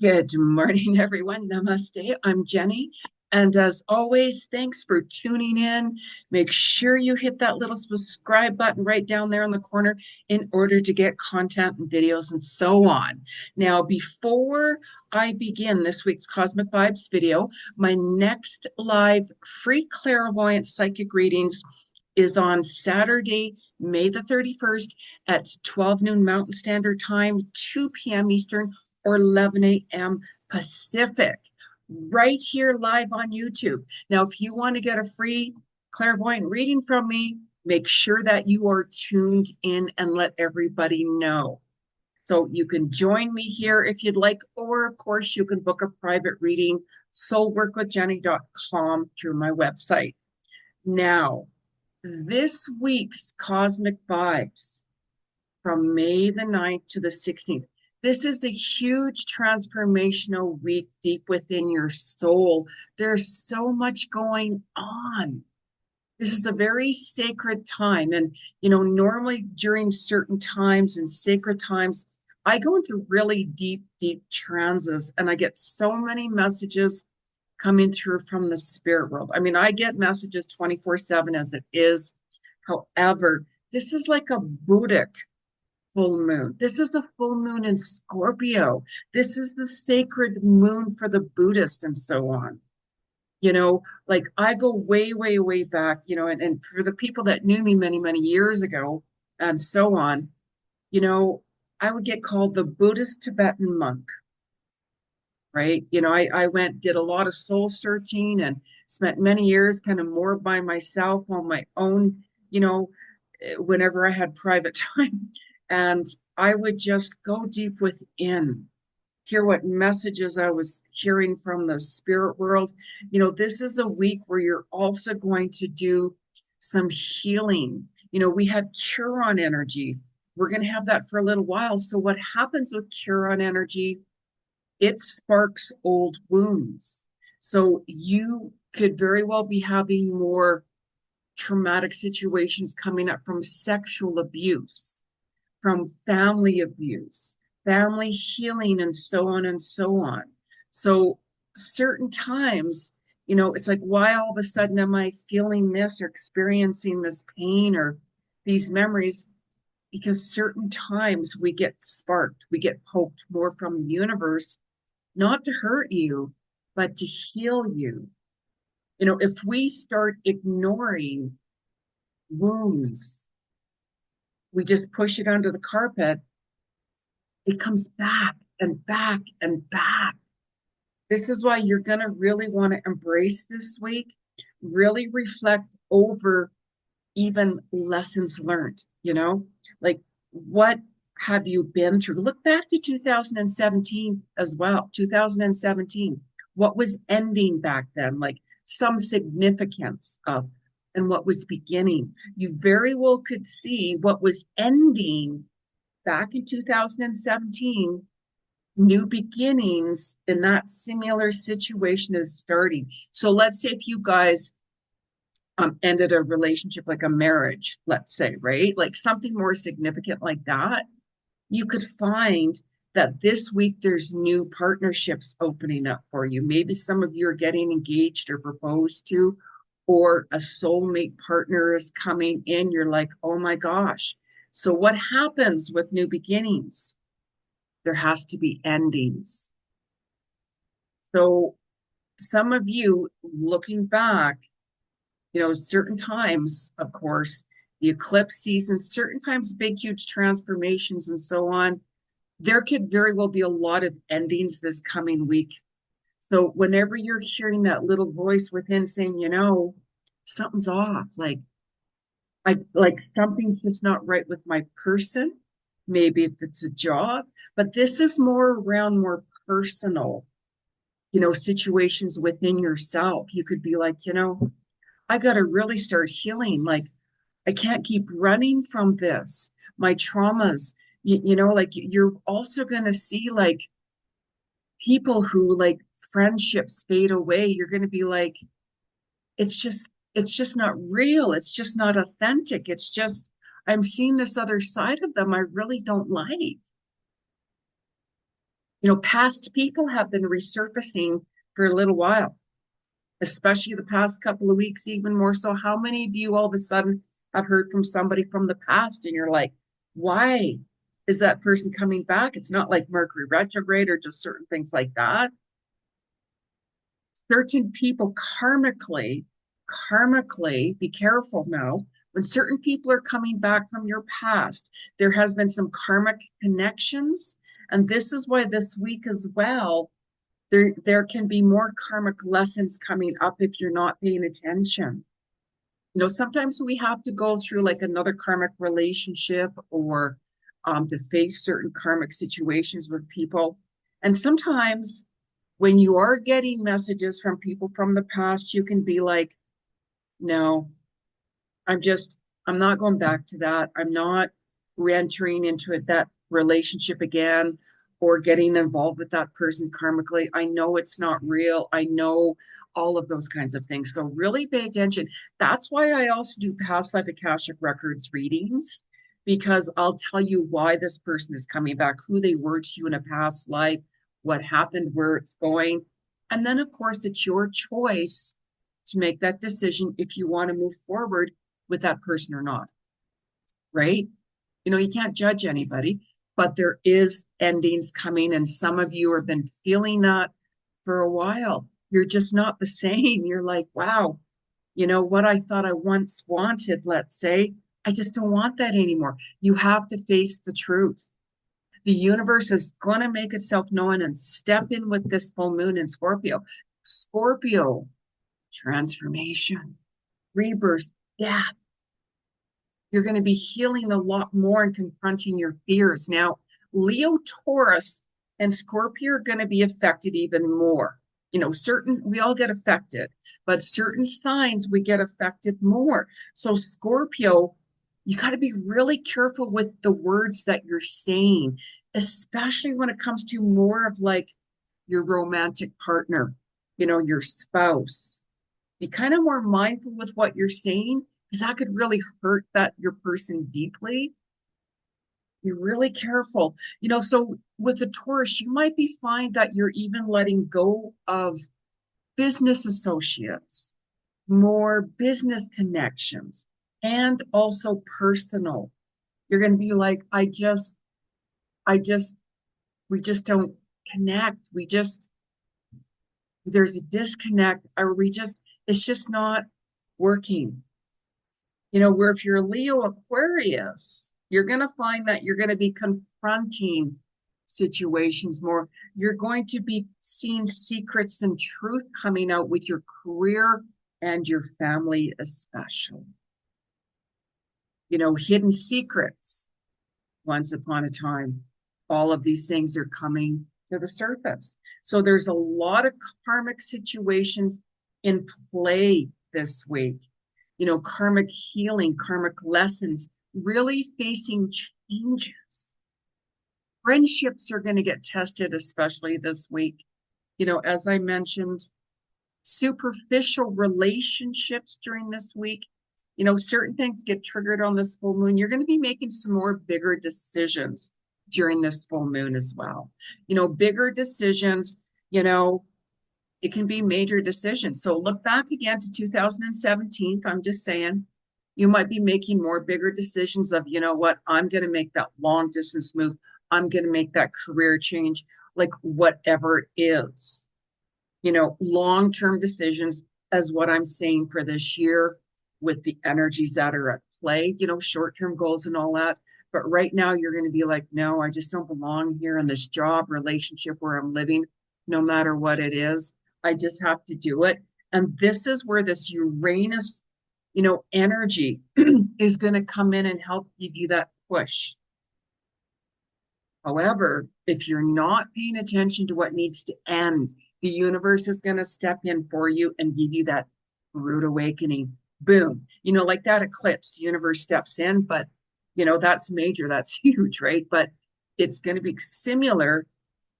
Good morning, everyone. Namaste. I'm Jenny. And as always, thanks for tuning in. Make sure you hit that little subscribe button right down there in the corner in order to get content and videos and so on. Now, before I begin this week's Cosmic Vibes video, my next live free clairvoyant psychic readings is on Saturday, May the 31st at 12 noon Mountain Standard Time, 2 p.m. Eastern, or 11 a.m. Pacific, right here live on YouTube. Now, if you want to get a free clairvoyant reading from me, make sure that you are tuned in and let everybody know. So you can join me here if you'd like, or of course, you can book a private reading, soulworkwithjenny.com through my website. Now, this week's Cosmic Vibes from May the 9th to the 16th. This is a huge transformational week deep within your soul. There's so much going on. This is a very sacred time. And, normally during certain times and sacred times, I go into really deep, deep trances and I get so many messages coming through from the spirit world. I mean, I get messages 24/7 as it is. However, this is like a Buddhic full moon. This is a full moon in Scorpio. This is the sacred moon for the Buddhist and so on. Like I go way, way, way back, and for the people that knew me many, many years ago and so on, you know, I would get called the Buddhist Tibetan monk, right? I went, did a lot of soul searching and spent many years kind of more by myself on my own, whenever I had private time. And I would just go deep within, hear what messages I was hearing from the spirit world. This is a week where you're also going to do some healing. We have Chiron energy. We're going to have that for a little while. So what happens with Chiron energy? It sparks old wounds. So you could very well be having more traumatic situations coming up from sexual abuse, from family abuse, family healing, and so on and so on. So certain times, it's like, why all of a sudden am I feeling this or experiencing this pain or these memories? Because certain times we get sparked, we get poked more from the universe, not to hurt you, but to heal you. If we start ignoring wounds, we just push it under the carpet, it comes back and back and back. This is why you're going to really want to embrace this week, really reflect over even lessons learned, like what have you been through? Look back to 2017 as well. 2017, what was ending back then? Like some significance of, and what was beginning. You very well could see what was ending back in 2017, new beginnings in that similar situation is starting. So let's say if you guys ended a relationship, like a marriage, let's say, right? Like something more significant like that, you could find that this week there's new partnerships opening up for you. Maybe some of you are getting engaged or proposed to, or a soulmate partner is coming in. You're like, oh my gosh. So what happens with new beginnings? There has to be endings. So some of you looking back, certain times, of course, the eclipse season, certain times, big, huge transformations and so on, there could very well be a lot of endings this coming week. So whenever you're hearing that little voice within saying, something's off, like something's just not right with my person, maybe if it's a job, but this is more around more personal, situations within yourself. You could be like, I got to really start healing. Like, I can't keep running from this. My traumas, like you're also going to see like people who like friendships fade away. You're going to be like, it's just not real. It's just not authentic. It's just, I'm seeing this other side of them I really don't like. Past people have been resurfacing for a little while, especially the past couple of weeks, even more so. How many of you all of a sudden have heard from somebody from the past and you're like, why is that person coming back? It's not like Mercury retrograde or just certain things like that. Certain people karmically, be careful now. When certain people are coming back from your past, there has been some karmic connections. And this is why this week as well, there can be more karmic lessons coming up if you're not paying attention. Sometimes we have to go through like another karmic relationship or to face certain karmic situations with people. And sometimes when you are getting messages from people from the past, you can be like, no, I'm not going back to that. I'm not re-entering into that relationship again or getting involved with that person karmically. I know it's not real. I know all of those kinds of things. So really pay attention. That's why I also do past life Akashic records readings, because I'll tell you why this person is coming back, who they were to you in a past life, what happened, where it's going. And then, of course, it's your choice to make that decision if you want to move forward with that person or not, right? You can't judge anybody, but there is endings coming, and some of you have been feeling that for a while. You're just not the same. You're like, wow, what I thought I once wanted, let's say, I just don't want that anymore. You have to face the truth. The universe is going to make itself known and step in with this full moon in Scorpio. Scorpio, transformation, rebirth, death. You're going to be healing a lot more and confronting your fears. Now, Leo, Taurus, and Scorpio are going to be affected even more. We all get affected, but certain signs we get affected more. So, Scorpio, you got to be really careful with the words that you're saying, especially when it comes to more of like your romantic partner, your spouse. Be kind of more mindful with what you're saying, because that could really hurt your person deeply. Be really careful. So with the Taurus, you might be find that you're even letting go of business associates, more business connections, and also personal. You're going to be like, I just, we just don't connect. There's a disconnect, or it's just not working. Where if you're Leo Aquarius, you're going to find that you're going to be confronting situations more. You're going to be seeing secrets and truth coming out with your career and your family, especially. Hidden secrets. Once upon a time, all of these things are coming to the surface. So there's a lot of karmic situations in play this week. Karmic healing, karmic lessons, really facing changes. Friendships are going to get tested, especially this week. As I mentioned, superficial relationships during this week. Certain things get triggered on this full moon. You're going to be making some more bigger decisions during this full moon as well. Bigger decisions, it can be major decisions. So look back again to 2017. I'm just saying, you might be making more bigger decisions of, what, I'm going to make that long distance move. I'm going to make that career change, like whatever it is. Long-term decisions as what I'm saying for this year with the energies that are at play, short-term goals and all that. But right now you're going to be like, no, I just don't belong here in this job relationship where I'm living, no matter what it is. I just have to do it. And this is where this Uranus, energy is going to come in and help give you that push. However, if you're not paying attention to what needs to end, the universe is going to step in for you and give you that rude awakening. Boom. Like that eclipse, the universe steps in, but, that's major, that's huge, right? But it's going to be similar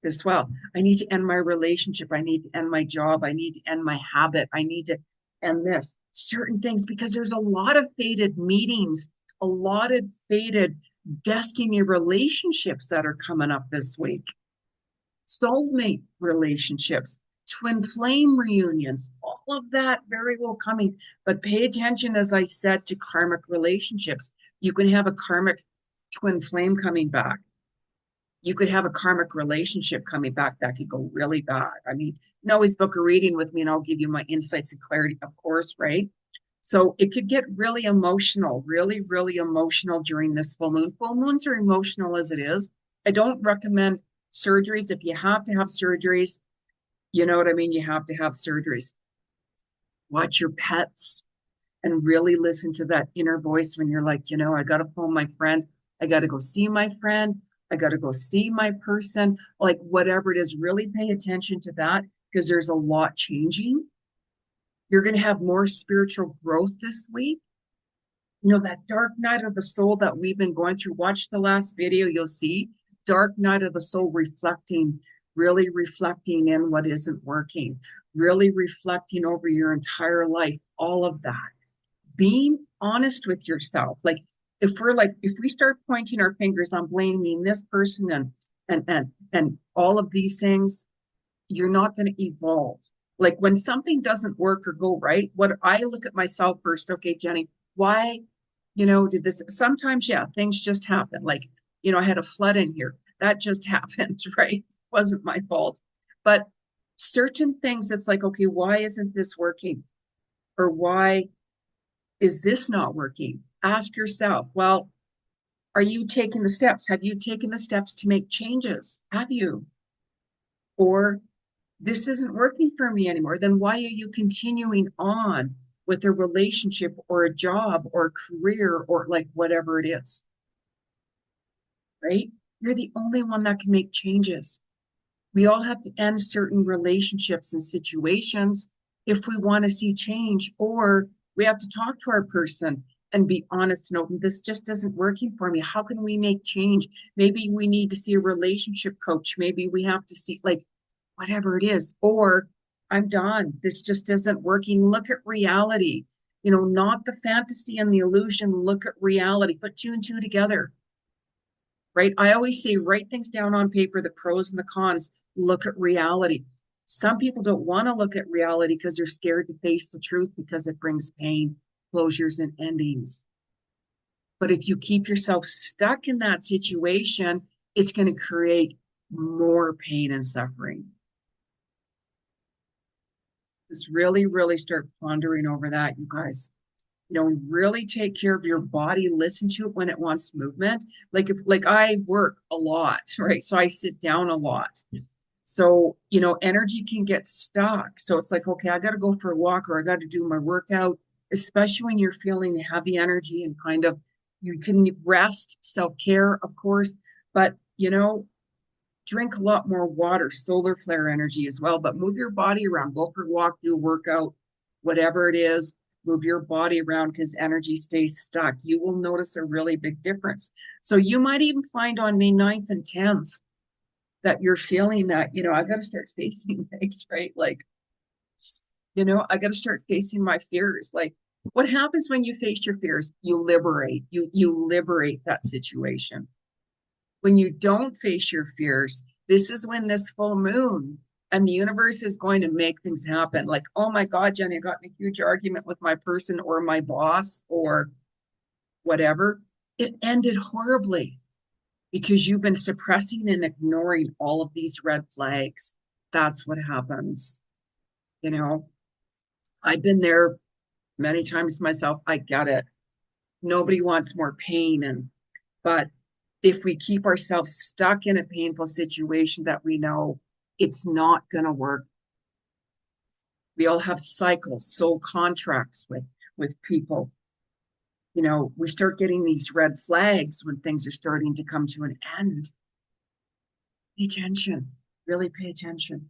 as well. I need to end my relationship. I need to end my job. I need to end my habit. I need to end this, certain things, because there's a lot of fated meetings, a lot of fated destiny relationships that are coming up this week. soulmate relationships, twin flame reunions, all of that very well coming. But pay attention, as I said, to karmic relationships. You can have a karmic twin flame coming back. You could have a karmic relationship coming back that could go really bad. I mean, you can always book a reading with me and I'll give you my insights and clarity, of course, right? So it could get really emotional, really, really emotional during this full moon. Full moons are emotional as it is. I don't recommend surgeries. If you have to have surgeries, you know what I mean? You have to have surgeries. Watch your pets and really listen to that inner voice when you're like, I got to phone my friend. I got to go see my friend. I got to go see my person. Like whatever it is, really pay attention to that because there's a lot changing. You're going to have more spiritual growth this week. That dark night of the soul that we've been going through. Watch the last video, you'll see dark night of the soul reflecting, really reflecting in what isn't working, really reflecting over your entire life, all of that. Being honest with yourself. Like if we start pointing our fingers on blaming this person and all of these things, you're not going to evolve. Like when something doesn't work or go right, what I look at myself first, okay, Jeni, why, did this sometimes, yeah, things just happen. Like, I had a flood in here. That just happened, right? It wasn't my fault. But certain things, it's like, okay, why isn't this working? Or why is this not working? Ask yourself, well, are you taking the steps? Have you taken the steps to make changes? Have you? Or this isn't working for me anymore, then why are you continuing on with a relationship or a job or a career or like whatever it is? Right? You're the only one that can make changes. We all have to end certain relationships and situations if we want to see change, or we have to talk to our person and be honest and open. This just isn't working for me. How can we make change? Maybe we need to see a relationship coach. Maybe we have to see, like, whatever it is, or I'm done. This just isn't working. Look at reality, not the fantasy and the illusion. Look at reality. Put two and two together, right? I always say, write things down on paper, the pros and the cons. Look at reality. Some people don't want to look at reality because they're scared to face the truth because it brings pain, closures, and endings. But if you keep yourself stuck in that situation, it's going to create more pain and suffering. Just really, really start pondering over that, you guys. Really take care of your body, listen to it when it wants movement. Like I work a lot, right? So I sit down a lot. So, energy can get stuck. So it's like, okay, I got to go for a walk or I got to do my workout, especially when you're feeling heavy energy and kind of you can rest, self-care, of course, but drink a lot more water, solar flare energy as well, but move your body around, go for a walk, do a workout, whatever it is, move your body around because energy stays stuck. You will notice a really big difference. So you might even find on May 9th and 10th that you're feeling that, I got to start facing things, right? Like, I got to start facing my fears. Like, what happens when you face your fears? You liberate, you liberate that situation. When you don't face your fears, this is when this full moon and the universe is going to make things happen. Like, oh my God, Jeni, I got in a huge argument with my person or my boss or whatever. It ended horribly because you've been suppressing and ignoring all of these red flags. That's what happens. I've been there many times myself. I get it. Nobody wants more pain. But if we keep ourselves stuck in a painful situation that we know it's not going to work, we all have cycles, soul contracts with people. We start getting these red flags when things are starting to come to an end. Pay attention, really pay attention.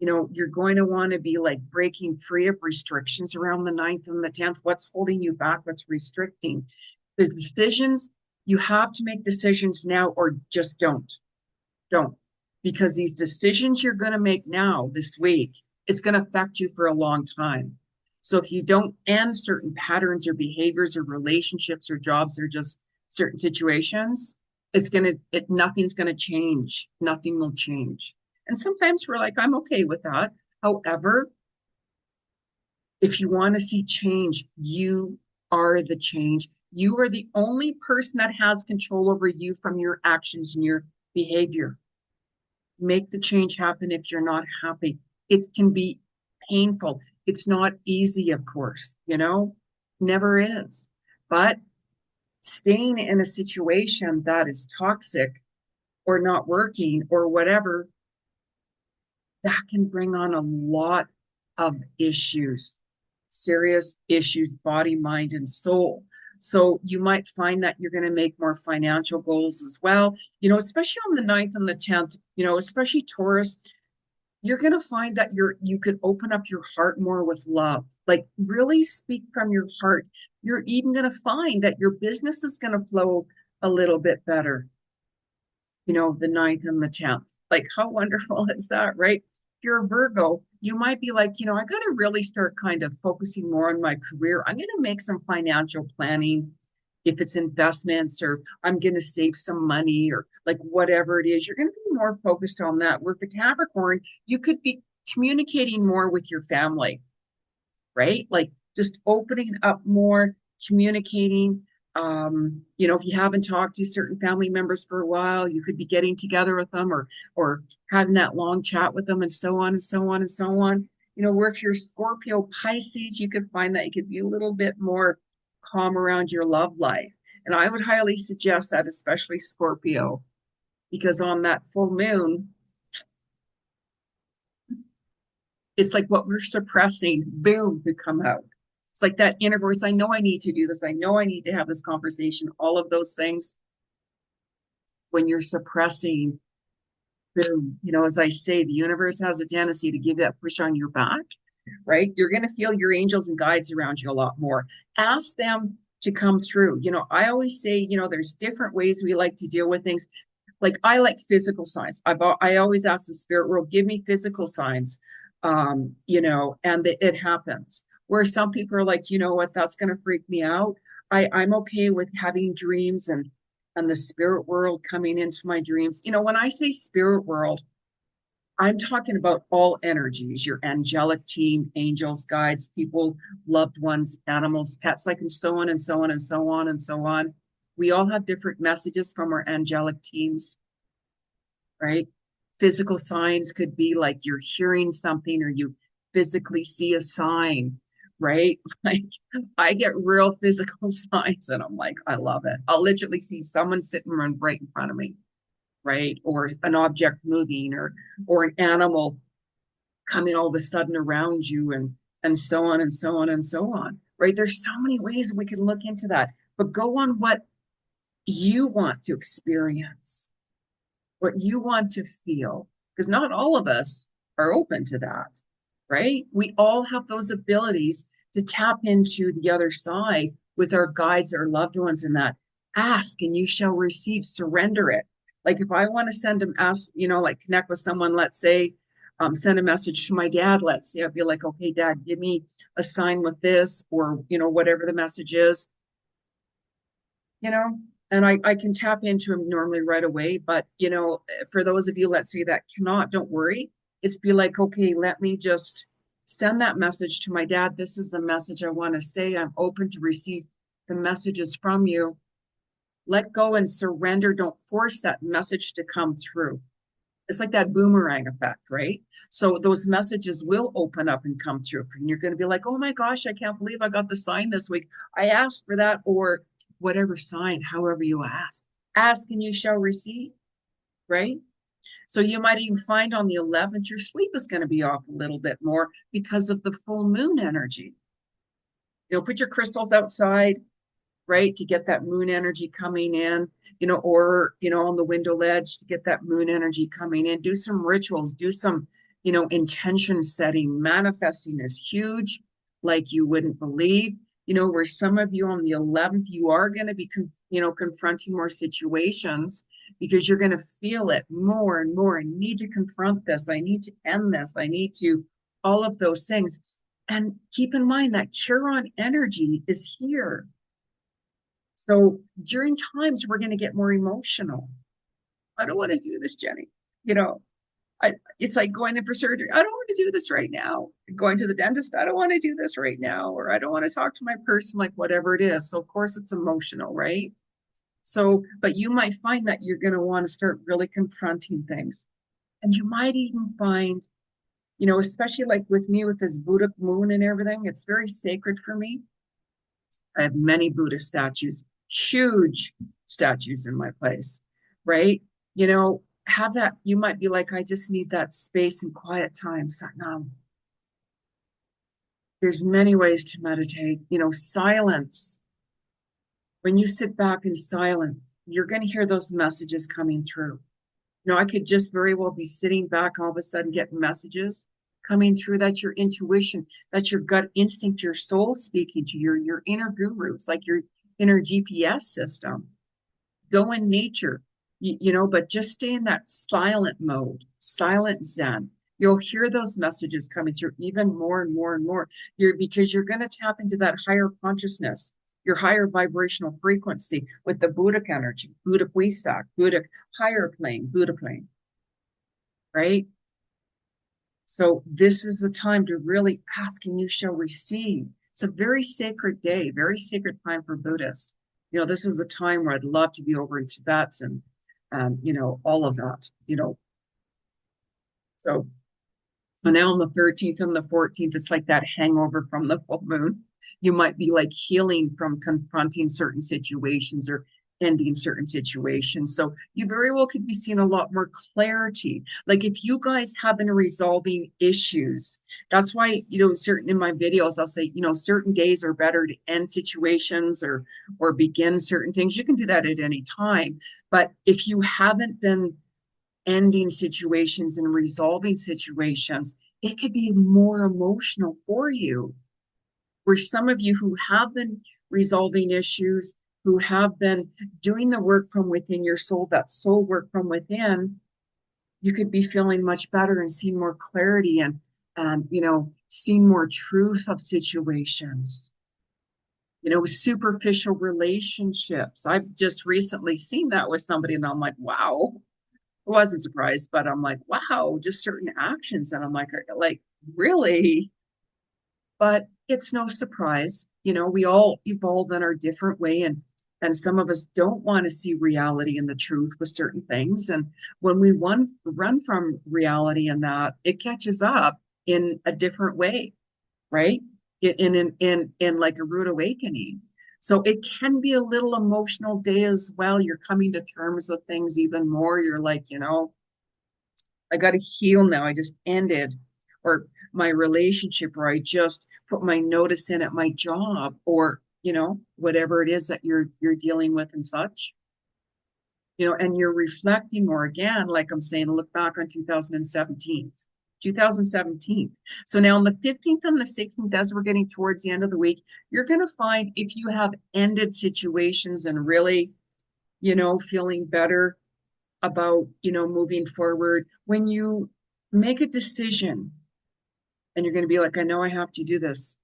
You're going to want to be like breaking free of restrictions around the 9th and the 10th. What's holding you back? What's restricting? The decisions, you have to make decisions now or just don't. Because these decisions you're going to make now this week, it's going to affect you for a long time. So if you don't end certain patterns or behaviors or relationships or jobs or just certain situations, nothing's gonna change. Nothing will change. And sometimes we're like, I'm okay with that. However, if you want to see change, you are the change. You are the only person that has control over you from your actions and your behavior. Make the change happen if you're not happy. It can be painful. It's not easy, of course, never is. But staying in a situation that is toxic or not working or whatever, that can bring on a lot of issues, serious issues, body, mind, and soul. So you might find that you're going to make more financial goals as well, especially on the 9th and the 10th, especially Taurus. You're going to find that you could open up your heart more with love, like really speak from your heart. You're even going to find that your business is going to flow a little bit better, the 9th and the 10th. Like, how wonderful is that, right? If you're a Virgo, you might be like, I got to really start kind of focusing more on my career. I'm going to make some financial planning, if it's investments, or I'm going to save some money, or like whatever it is. You're going to be more focused on that. Where for Capricorn, you could be communicating more with your family, right? Like just opening up more, communicating. If you haven't talked to certain family members for a while, you could be getting together with them, or having that long chat with them, and so on and so on and so on. Where if you're Scorpio, Pisces, you could find that you could be a little bit more calm around your love life. And I would highly suggest that, especially Scorpio, because on that full moon, it's like what we're suppressing, boom, could come out. It's like that inner voice. I know I need to do this. I know I need to have this conversation. All of those things, when you're suppressing, boom, as I say, the universe has a tendency to give that push on your back, right? You're going to feel your angels and guides around you a lot more. Ask them to come through. I always say, there's different ways we like to deal with things. Like I like physical signs. I always ask the spirit world, give me physical signs, and it happens. Where some people are like, you know what, that's going to freak me out. I'm okay with having dreams and the spirit world coming into my dreams. When I say spirit world, I'm talking about all energies, your angelic team, angels, guides, people, loved ones, animals, pets, like, and so on and so on and so on and so on. We all have different messages from our angelic teams, right? Physical signs could be like you're hearing something or you physically see a sign, right? Like I get real physical signs and I'm like, I love it. I'll literally see someone sitting right in front of me, right? Or an object moving, or an animal coming all of a sudden around you, and so on and so on and so on, right? There's so many ways we can look into that, but go on what you want to experience, what you want to feel, because not all of us are open to that, right? We all have those abilities to tap into the other side with our guides, our loved ones, and that. Ask and you shall receive, surrender it. Like if I want to send them, ask, like connect with someone, let's say, send a message to my dad, let's say, I'd be like, okay, dad, give me a sign with this, or, whatever the message is, you know, and I can tap into them normally right away. But, for those of you, let's say, that cannot, don't worry. It's be like, okay, let me just send that message to my dad. This is the message I want to say. I'm open to receive the messages from you. Let go and surrender. Don't force that message to come through. It's like that boomerang effect, right? So those messages will open up and come through. And you're going to be like, oh my gosh, I can't believe I got the sign this week. I asked for that, or whatever sign, however you ask. Ask and you shall receive, right? So you might even find on the 11th, your sleep is going to be off a little bit more because of the full moon energy. Put your crystals outside, right, to get that moon energy coming in, or, on the window ledge to get that moon energy coming in. Do some rituals, do some, intention setting. Manifesting is huge, like you wouldn't believe, where some of you on the 11th, you are going to be, confronting more situations because you're going to feel it more and more. I need to confront this. I need to end this. I need to, all of those things. And keep in mind that Chiron energy is here. So during times we're going to get more emotional. I don't want to do this, Jeni. You know, it's like going in for surgery. I don't want to do this right now. Going to the dentist. I don't want to do this right now. Or I don't want to talk to my person, like whatever it is. So of course it's emotional, right? So, but you might find that you're going to want to start really confronting things. And you might even find, especially like with me with this Buddha moon and everything, it's very sacred for me. I have many Buddha statues, huge statues in my place, right? Have that, you might be like, I just need that space and quiet time. So, no, there's many ways to meditate. Silence. When you sit back in silence, you're going to hear those messages coming through. I could just very well be sitting back, all of a sudden get messages coming through. That's your intuition. That's your gut instinct, your soul speaking to you, your inner gurus, like your inner GPS system. Go in nature, but just stay in that silent mode, silent Zen. You'll hear those messages coming through even more and more and more. Because you're going to tap into that higher consciousness, your higher vibrational frequency with the Buddhic energy, Buddhic Wesak, Buddhic higher Buddha plane, right? So this is the time to really ask and you shall receive. It's a very sacred day, very sacred time for Buddhists. This is the time where I'd love to be over in Tibet and, all of that, So now on the 13th and the 14th, it's like that hangover from the full moon. You might be like healing from confronting certain situations or ending certain situations. So you very well could be seeing a lot more clarity. Like if you guys have been resolving issues, that's why, certain in my videos, I'll say, certain days are better to end situations or begin certain things. You can do that at any time. But if you haven't been ending situations and resolving situations, it could be more emotional for you. Where some of you who have been resolving issues, who have been doing the work from within your soul, that soul work from within, you could be feeling much better and seeing more clarity and, seeing more truth of situations. Superficial relationships. I've just recently seen that with somebody and I'm like, wow. I wasn't surprised, but I'm like, wow, just certain actions. And I'm like, really? But it's no surprise. We all evolve in our different way and some of us don't want to see reality and the truth with certain things. And when we run from reality and that, it catches up in a different way, right? In like a rude awakening. So it can be a little emotional day as well. You're coming to terms with things even more. You're like, I got to heal now. I just ended or my relationship, or I just put my notice in at my job, or whatever it is that you're dealing with and such. And you're reflecting more again, like I'm saying, look back on 2017. 2017. So now on the 15th and the 16th, as we're getting towards the end of the week, you're going to find if you have ended situations and really, feeling better about, moving forward, when you make a decision and you're going to be like, I know I have to do this.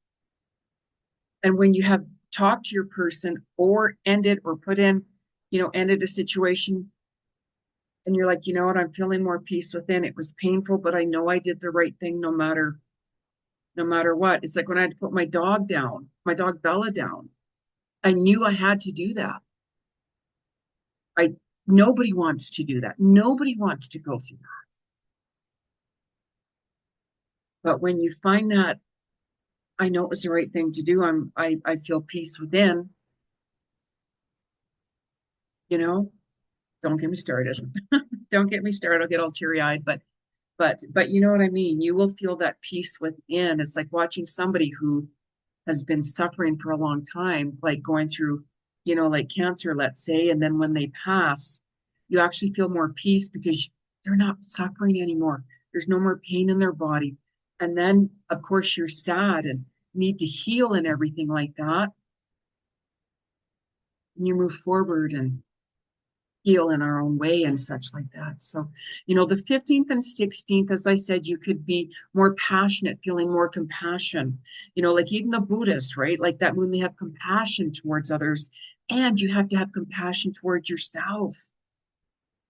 And when you have talked to your person or ended or put in, ended a situation and you're like, you know what, I'm feeling more peace within. It was painful, but I know I did the right thing no matter what. It's like when I had to put my dog down, my dog Bella down. I knew I had to do that. Nobody wants to do that. Nobody wants to go through that. But when you find that, I know it was the right thing to do. I feel peace within, don't get me started. Don't get me started. I'll get all teary-eyed, but you know what I mean? You will feel that peace within. It's like watching somebody who has been suffering for a long time, like going through, like cancer, let's say, and then when they pass, you actually feel more peace because they're not suffering anymore. There's no more pain in their body. And then, of course, you're sad and need to heal and everything like that. And you move forward and heal in our own way and such like that. So, the 15th and 16th, as I said, you could be more passionate, feeling more compassion. Like even the Buddhists, right? Like that when they have compassion towards others, and you have to have compassion towards yourself.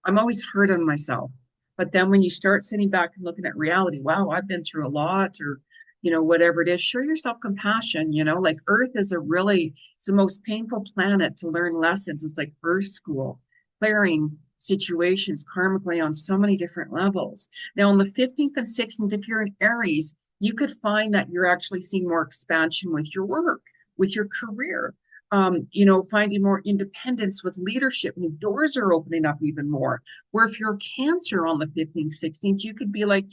I'm always hard on myself. But then when you start sitting back and looking at reality, wow, I've been through a lot, or, whatever it is, show yourself compassion. Like Earth is it's the most painful planet to learn lessons. It's like Earth school, clearing situations karmically on so many different levels. Now, on the 15th and 16th, if you're in Aries, you could find that you're actually seeing more expansion with your work, with your career, finding more independence with leadership. New doors are opening up even more. Where if you're Cancer on the 15th, 16th, you could be like,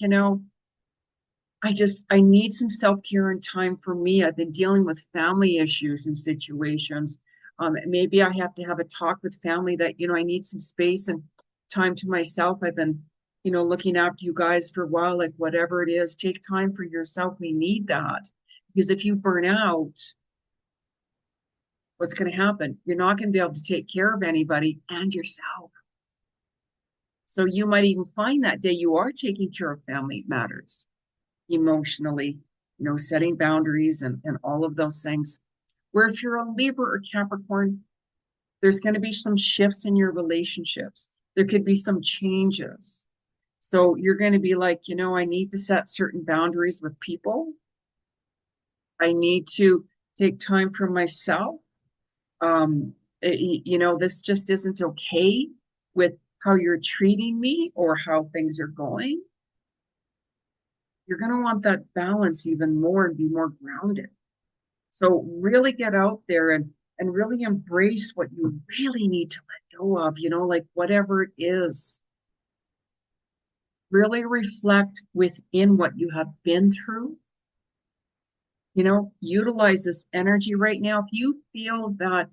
I need some self-care and time for me. I've been dealing with family issues and situations. Maybe I have to have a talk with family that, I need some space and time to myself. I've been, looking after you guys for a while, like whatever it is, take time for yourself. We need that. Because if you burn out, what's going to happen? You're not going to be able to take care of anybody and yourself. So you might even find that day you are taking care of family matters emotionally, setting boundaries and all of those things. Where if you're a Libra or Capricorn, there's going to be some shifts in your relationships. There could be some changes. So you're going to be like, I need to set certain boundaries with people. I need to take time for myself. This just isn't okay with how you're treating me or how things are going. You're going to want that balance even more and be more grounded. So really get out there and really embrace what you really need to let go of, like whatever it is. Really reflect within what you have been through. Utilize this energy right now. If you feel that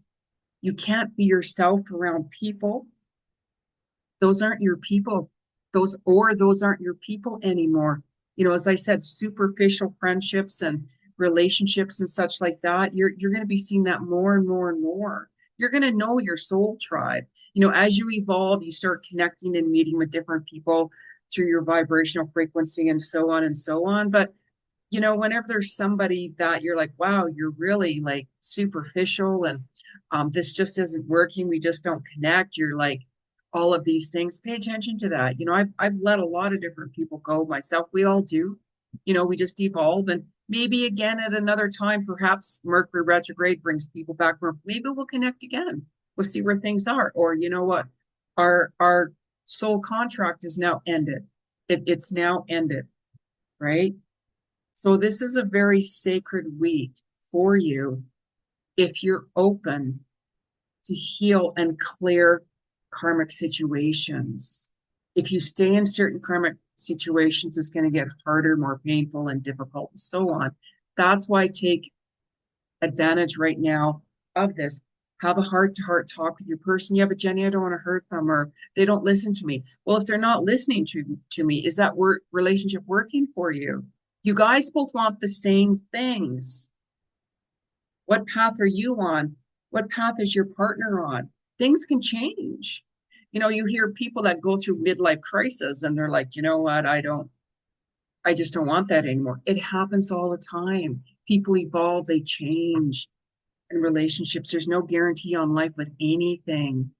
you can't be yourself around people, those aren't your people. Those aren't your people anymore. As I said, superficial friendships and relationships and such like that, you're going to be seeing that more and more and more. You're going to know your soul tribe. As you evolve, you start connecting and meeting with different people through your vibrational frequency and so on and so on. But whenever there's somebody that you're like, wow, you're really like superficial and this just isn't working, we just don't connect, you're like all of these things, pay attention to that. I've let a lot of different people go myself. We all do. We just evolve. And maybe again at another time, perhaps Mercury retrograde brings people back from, maybe we'll connect again. We'll see where things are. Or you know what? Our soul contract is now ended. It's now ended, right? So this is a very sacred week for you if you're open to heal and clear karmic situations. If you stay in certain karmic situations, it's going to get harder, more painful, and difficult, and so on. That's why take advantage right now of this. Have a heart-to-heart talk with your person. Yeah, but Jeni, I don't want to hurt them, or they don't listen to me. Well, if they're not listening to me, is that relationship working for you? You guys both want the same things. What path are you on? What path is your partner on? Things can change. You hear people that go through midlife crisis and they're like, you know what? I just don't want that anymore. It happens all the time. People evolve, they change in relationships. There's no guarantee on life with anything,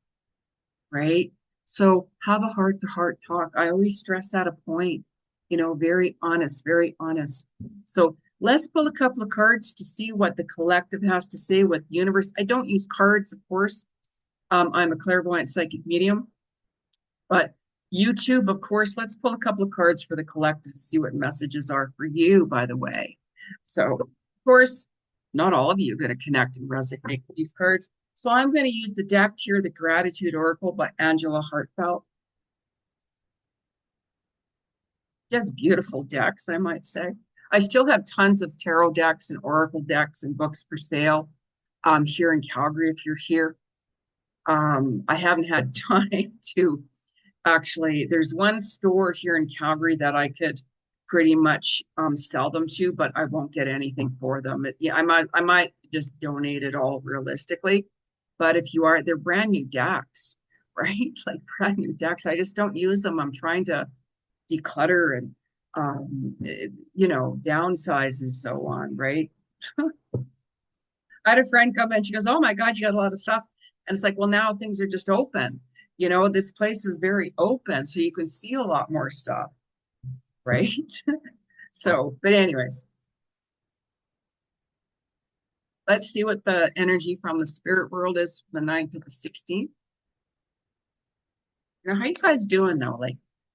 right? So have a heart to heart talk. I always stress that a point, very honest, very honest. So let's pull a couple of cards to see what the collective has to say with the universe. I don't use cards, of course. I'm a clairvoyant psychic medium, but YouTube, of course, let's pull a couple of cards for the collective to see what messages are for you, by the way. So, of course, not all of you are going to connect and resonate with these cards. So I'm going to use the deck here, the Gratitude Oracle by Angela Hartfelt. Just beautiful decks, I might say. I still have tons of tarot decks and oracle decks and books for sale here in Calgary if you're here. I haven't had time to actually, there's one store here in Calgary that I could pretty much sell them to, but I won't get anything for them. I might just donate it all realistically. But if you are, they're brand new decks. right? Like brand new decks. I just don't use them. I'm trying to declutter and downsize and so on, right? I had a friend come in, she goes, "Oh my God, you got a lot of stuff." And it's like, well, now things are just open. This place is very open, so you can see a lot more stuff, right? So, but anyways, let's see what the energy from the spirit world is from the 9th to the 16th. How you guys doing though?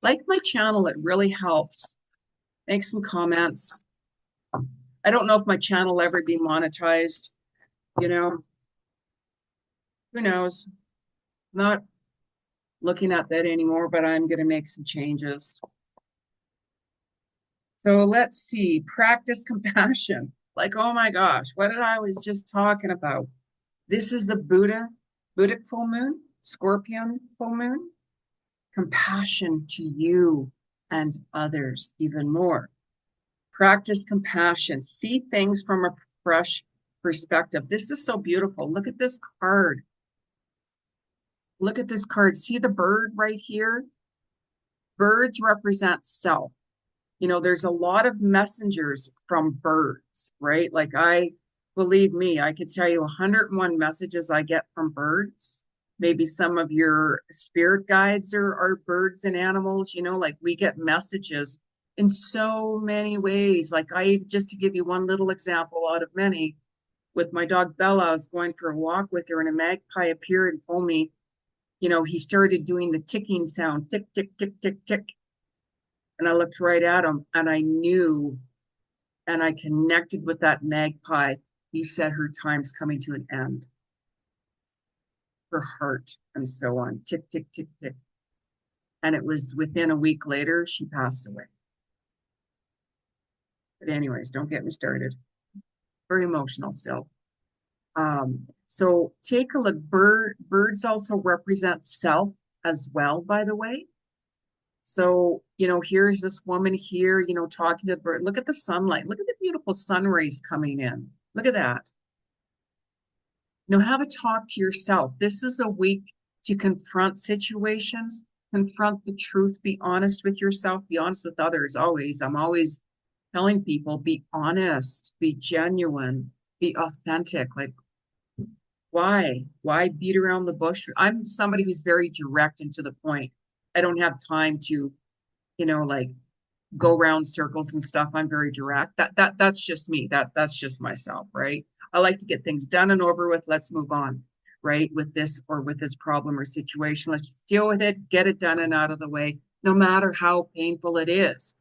Like my channel, it really helps. Make some comments. I don't know if my channel will ever be monetized, you know, who knows? Not looking at that anymore, but I'm going to make some changes. So let's see, practice compassion. Like, oh my gosh, what did I was just talking about? This is the Buddhic full moon, Scorpion full moon. Compassion to you and others even more. Practice compassion. See things from a fresh perspective. This is so beautiful. Look at this card. Look at this card. See the bird right here? Birds represent self. There's a lot of messengers from birds, right? Like believe me, I could tell you 101 messages I get from birds. Maybe some of your spirit guides are birds and animals, like we get messages in so many ways. Like just to give you one little example out of many, with my dog Bella, I was going for a walk with her and a magpie appeared and told me, he started doing the ticking sound, tick, tick, tick, tick, tick. And I looked right at him and I knew and I connected with that magpie. He said her time's coming to an end. Her heart and so on. Tick, tick, tick, tick. And it was within a week later, she passed away. But anyways, don't get me started. Very emotional still. So take a look. Birds also represent self as well, by the way. So, here's this woman here, talking to the bird. Look at the sunlight. Look at the beautiful sun rays coming in. Look at that. Have a talk to yourself. This is a week to confront situations, confront the truth, be honest with yourself, be honest with others. Always. I'm always telling people, be honest, be genuine, be authentic. Like, why? Why beat around the bush? I'm somebody who's very direct and to the point. I don't have time to, like go around circles and stuff. I'm very direct. That's just me. That's just myself, right? I like to get things done and over with. Let's move on, right? With this problem or situation. Let's deal with it, get it done and out of the way, no matter how painful it is.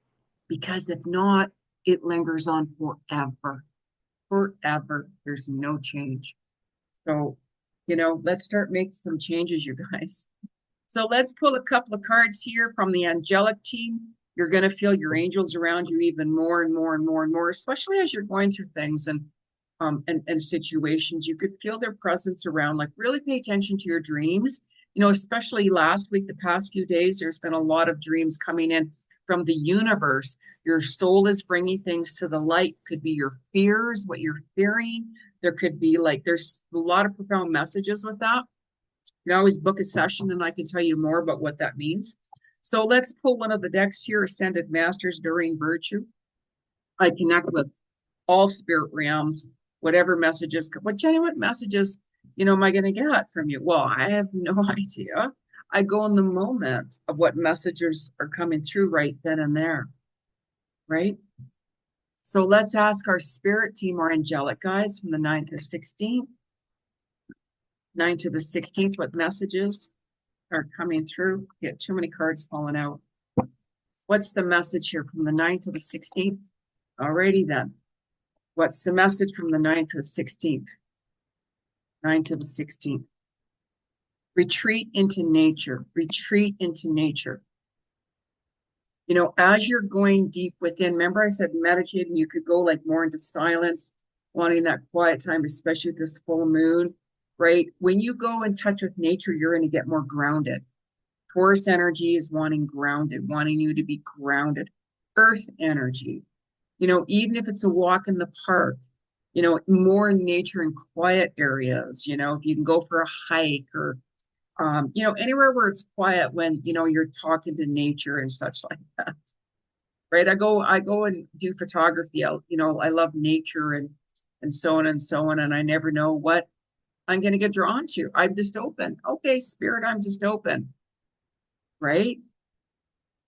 Because if not, it lingers on forever. Forever. There's no change. So, let's start making some changes, you guys. So let's pull a couple of cards here from the angelic team. You're going to feel your angels around you even more and more and more and more, especially as you're going through things and situations. You could feel their presence around. Like, really pay attention to your dreams. Especially last week, the past few days, there's been a lot of dreams coming in from the universe. Your soul is bringing things to the light. Could be your fears, what you're fearing. There could be there's a lot of profound messages with that. You can always book a session and I can tell you more about what that means. So let's pull one of the decks here, Ascended Masters During Virtue. I connect with all spirit realms, whatever messages, Jeni, what messages, am I going to get from you? Well, I have no idea. I go in the moment of what messages are coming through right then and there, right? So let's ask our spirit team, our angelic guides from the 9th to 16th. 9th to the 16th, what messages are coming through? Get too many cards falling out. What's the message here from the 9th to the 16th? Alrighty then. What's the message from the 9th to the 16th? 9th to the 16th. Retreat into nature. Retreat into nature. As you're going deep within, remember I said meditating, you could go more into silence, wanting that quiet time, especially with this full moon, right? When you go in touch with nature, you're going to get more grounded. Taurus energy is wanting you to be grounded. Earth energy, even if it's a walk in the park, more in nature and quiet areas, if you can go for a hike or Anywhere where it's quiet when, you're talking to nature and such like that, right? I go and do photography. I love nature and so on and so on. And I never know what I'm going to get drawn to. I'm just open. Okay, spirit, I'm just open, right?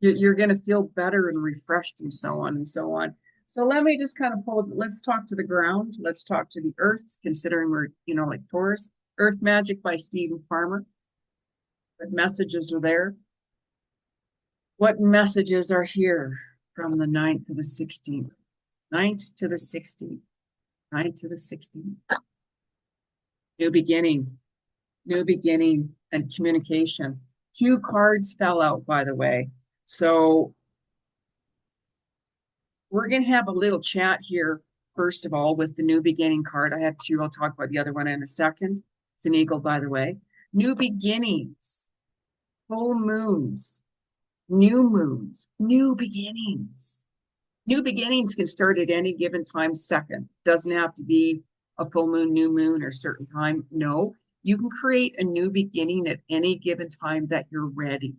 You're going to feel better and refreshed and so on and so on. So let me just kind of let's talk to the ground. Let's talk to the earth, considering we're, like Taurus. Earth Magic by Stephen Farmer. What messages are there? What messages are here from the 9th to the 16th? 9th to the 16th. 9th to the 16th. New beginning and communication. Two cards fell out, by the way. So we're going to have a little chat here, first of all, with the new beginning card. I have two. I'll talk about the other one in a second. It's an eagle, by the way. New beginnings, full moons, new moons, new beginnings. New beginnings can start at any given time second. Doesn't have to be a full moon, new moon, or certain time. No, you can create a new beginning at any given time that you're ready.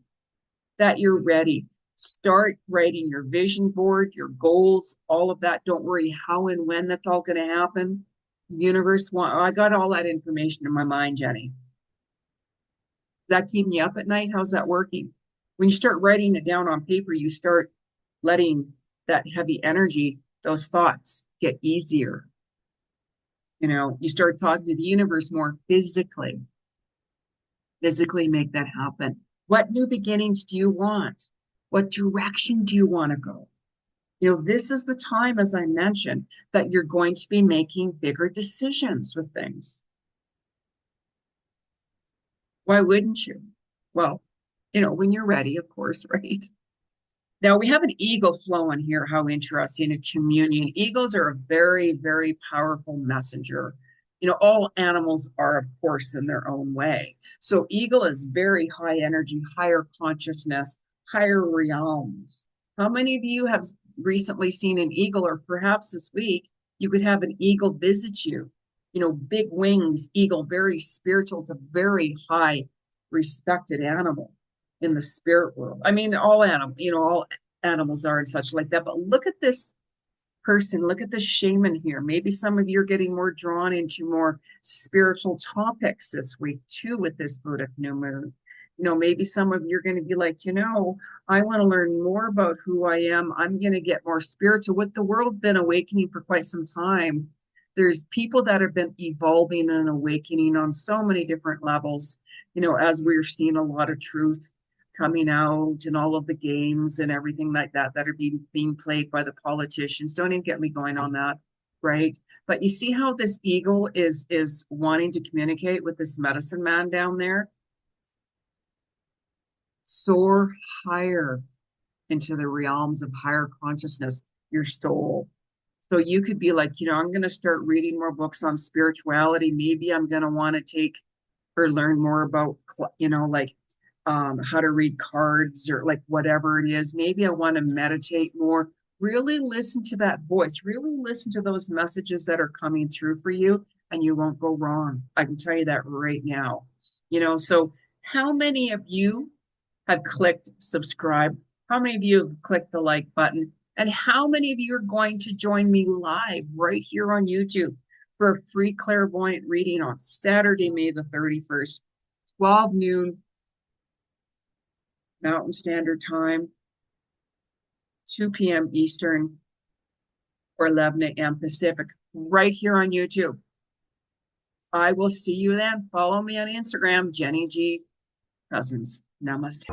Start writing your vision board, your goals, all of that. Don't worry how and when that's all going to happen. The universe I got all that information in my mind, Jenny. Is that keeping you up at night? How's that working? When you start writing it down on paper, you start letting that heavy energy, those thoughts get easier. You start talking to the universe more physically make that happen. What new beginnings do you want? What direction do you want to go? This is the time, as I mentioned, that you're going to be making bigger decisions with things. Why wouldn't you? Well, when you're ready, of course, right? Now we have an eagle flowing here. How interesting. A communion. Eagles are a very, very powerful messenger. All animals are, of course, in their own way. So eagle is very high energy, higher consciousness, higher realms. How many of you have recently seen an eagle, or perhaps this week you could have an eagle visit you? Big wings, eagle, very spiritual. It's a very high respected animal in the spirit world. I mean, all animals are and such like that. But look at this person, look at this shaman here. Maybe some of you are getting more drawn into more spiritual topics this week too with this Buddhic new moon. Maybe some of you are going to be like, I want to learn more about who I am. I'm going to get more spiritual. With the world been awakening for quite some time, there's people that have been evolving and awakening on so many different levels, as we're seeing a lot of truth coming out and all of the games and everything like that are being played by the politicians. Don't even get me going on that, right? But you see how this eagle is wanting to communicate with this medicine man down there? Soar higher into the realms of higher consciousness, your soul. So you could be like, I'm going to start reading more books on spirituality. Maybe I'm going to want to take or learn more about, like how to read cards or like whatever it is. Maybe I want to meditate more. Really listen to that voice. Really listen to those messages that are coming through for you, and you won't go wrong. I can tell you that right now. So how many of you have clicked subscribe? How many of you have clicked the like button? And how many of you are going to join me live right here on YouTube for a free clairvoyant reading on Saturday, May the 31st, 12 noon Mountain Standard Time, 2 p.m. Eastern, or 11 a.m. Pacific, right here on YouTube. I will see you then. Follow me on Instagram, Jeni Ji Cousins. Namaste.